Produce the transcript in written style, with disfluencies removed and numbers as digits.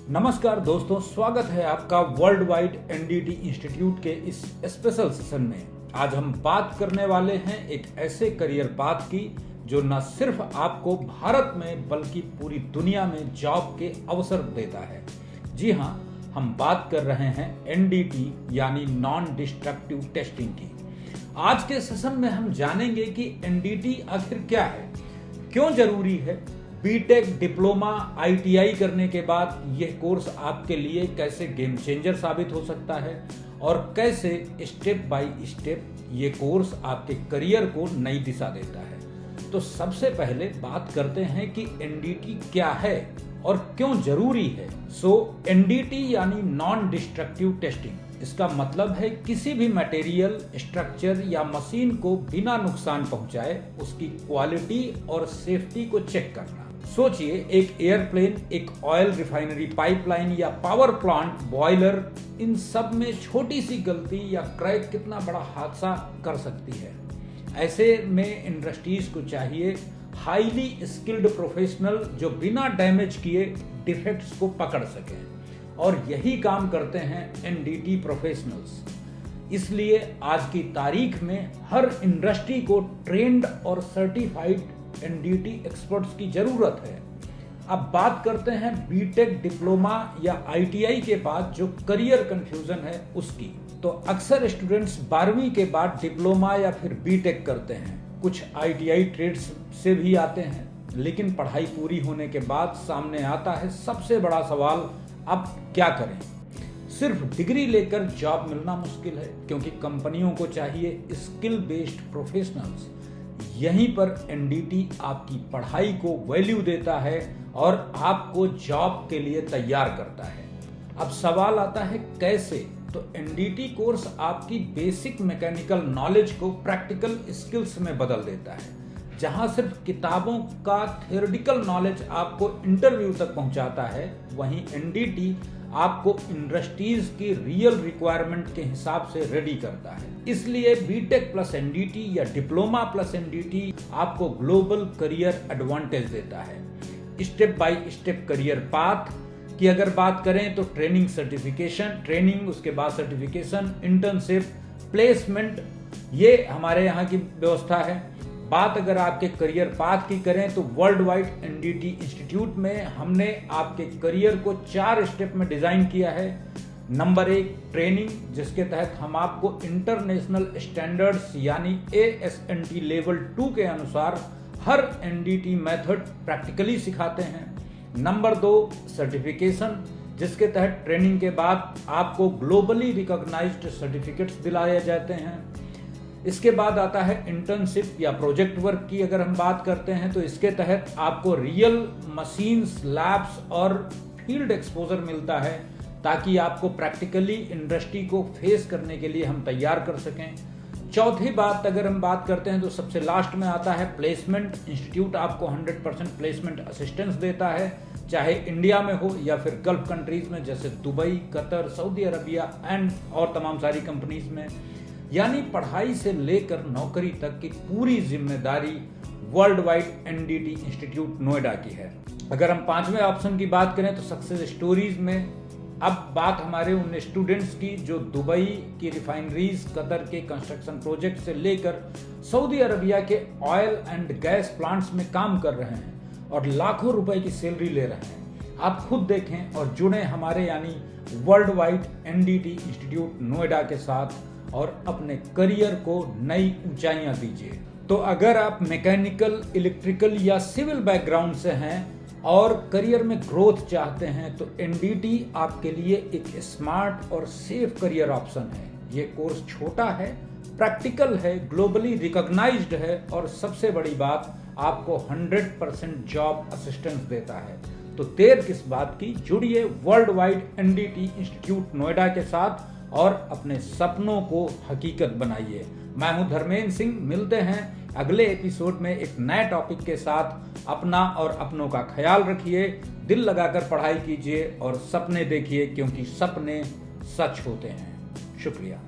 नमस्कार दोस्तों, स्वागत है आपका वर्ल्ड वाइड एनडीटी इंस्टीट्यूट के इस स्पेशल सेशन में। आज हम बात करने वाले हैं एक ऐसे करियर पाथ की जो न सिर्फ आपको भारत में बल्कि पूरी दुनिया में जॉब के अवसर देता है। जी हाँ, हम बात कर रहे हैं एनडीटी यानी नॉन डिस्ट्रक्टिव टेस्टिंग की। आज के सेशन में हम जानेंगे कि एनडीटी आखिर क्या है, क्यों जरूरी है, बीटेक, डिप्लोमा, आईटीआई करने के बाद यह कोर्स आपके लिए कैसे गेम चेंजर साबित हो सकता है और कैसे स्टेप बाय स्टेप ये कोर्स आपके करियर को नई दिशा देता है। तो सबसे पहले बात करते हैं कि एनडीटी क्या है और क्यों जरूरी है। एनडीटी यानी नॉन डिस्ट्रक्टिव टेस्टिंग। इसका मतलब है किसी भी मटेरियल, स्ट्रक्चर या मशीन को बिना नुकसान पहुंचाए उसकी क्वालिटी और सेफ्टी को चेक करना। सोचिए, एक एयरप्लेन, एक ऑयल रिफाइनरी पाइपलाइन या पावर प्लांट, बॉयलर, इन सब में छोटी सी गलती या क्रैक कितना बड़ा हादसा कर सकती है। ऐसे में इंडस्ट्रीज को चाहिए हाईली स्किल्ड प्रोफेशनल जो बिना डैमेज किए डिफेक्ट्स को पकड़ सकें, और यही काम करते हैं एनडीटी प्रोफेशनल्स। इसलिए आज की तारीख में हर इंडस्ट्री को ट्रेंड और सर्टिफाइड एनडीटी एक्सपर्ट्स की जरूरत है। अब बात करते हैं बीटेक, डिप्लोमा या आईटीआई के बाद जो करियर कंफ्यूजन है उसकी। तो अक्सर स्टूडेंट्स 12वीं के बाद डिप्लोमा या फिर बीटेक करते हैं, कुछ आईटीआई ट्रेड्स से भी आते हैं, लेकिन पढ़ाई पूरी होने के बाद सामने आता है सबसे बड़ा सवाल, अब क्या करें। सिर्फ डिग्री लेकर जॉब मिलना मुश्किल है, क्योंकि कंपनियों को चाहिए स्किल बेस्ड प्रोफेशनल्स। यहीं पर एनडीटी आपकी पढ़ाई को वैल्यू देता है और आपको जॉब के लिए तैयार करता है। अब सवाल आता है कैसे। तो एनडीटी कोर्स आपकी बेसिक मैकेनिकल नॉलेज को प्रैक्टिकल स्किल्स में बदल देता है। जहां सिर्फ किताबों का थ्योरेटिकल नॉलेज आपको इंटरव्यू तक पहुंचाता है, वहीं एनडीटी आपको इंडस्ट्रीज की रियल रिक्वायरमेंट के हिसाब से रेडी करता है। इसलिए बीटेक प्लस एनडीटी या डिप्लोमा प्लस एनडीटी आपको ग्लोबल करियर एडवांटेज देता है। Step by step career path की अगर बात करें तो ट्रेनिंग, सर्टिफिकेशन, ट्रेनिंग, उसके बाद सर्टिफिकेशन, इंटर्नशिप, प्लेसमेंट, ये हमारे यहाँ की व्यवस्था है। बात अगर आपके करियर पाथ की करें तो वर्ल्ड वाइड एनडीटी इंस्टीट्यूट में हमने आपके करियर को 4 स्टेप में डिजाइन किया है। नंबर 1 ट्रेनिंग, जिसके तहत हम आपको इंटरनेशनल स्टैंडर्ड्स यानी ASNT लेवल 2 के अनुसार हर एनडीटी मेथड प्रैक्टिकली सिखाते हैं। नंबर 2 सर्टिफिकेशन, जिसके तहत ट्रेनिंग के बाद आपको ग्लोबली रिकॉग्नाइज्ड सर्टिफिकेट्स दिलाए जाते हैं। इसके बाद आता है इंटर्नशिप या प्रोजेक्ट वर्क की अगर हम बात करते हैं तो इसके तहत आपको रियल मशीन्स, लैब्स और फील्ड एक्सपोजर मिलता है, ताकि आपको प्रैक्टिकली इंडस्ट्री को फेस करने के लिए हम तैयार कर सकें। चौथी बात अगर हम बात करते हैं तो सबसे लास्ट में आता है प्लेसमेंट। इंस्टीट्यूट आपको 100% प्लेसमेंट असिस्टेंस देता है, चाहे इंडिया में हो या फिर गल्फ कंट्रीज में जैसे Dubai, Qatar, Saudi Arabia and और तमाम सारी कंपनीज में। यानी पढ़ाई से लेकर नौकरी तक की पूरी जिम्मेदारी world wide NDT institute Noida की है। अगर हम 5वें ऑप्शन की बात करें तो सक्सेस स्टोरीज में अब बात हमारे उन स्टूडेंट्स की जो दुबई की रिफाइनरीज, कतर के कंस्ट्रक्शन प्रोजेक्ट से लेकर सऊदी अरबिया के ऑयल एंड गैस प्लांट्स में काम कर रहे हैं और लाखों रुपए की सैलरी ले रहे हैं। आप खुद देखें और जुड़े हमारे यानी world wide NDT institute Noida के साथ और अपने करियर को नई ऊंचाइयां दीजिए। तो अगर आप मैकेनिकल, इलेक्ट्रिकल या सिविल बैकग्राउंड से हैं और करियर में ग्रोथ चाहते हैं तो एनडीटी आपके लिए एक स्मार्ट और सेफ करियर ऑप्शन है। ये कोर्स छोटा है, प्रैक्टिकल है, ग्लोबली रिकॉग्नाइज्ड है और सबसे बड़ी बात, आपको 100% जॉब असिस्टेंस देता है। तो देर किस बात की, जुड़िए world wide NDT institute Noida के साथ और अपने सपनों को हकीकत बनाइए। मैं हूं धर्मेंद्र सिंह, मिलते हैं अगले एपिसोड में एक नए टॉपिक के साथ। अपना और अपनों का ख्याल रखिए, दिल लगाकर पढ़ाई कीजिए और सपने देखिए, क्योंकि सपने सच होते हैं। शुक्रिया।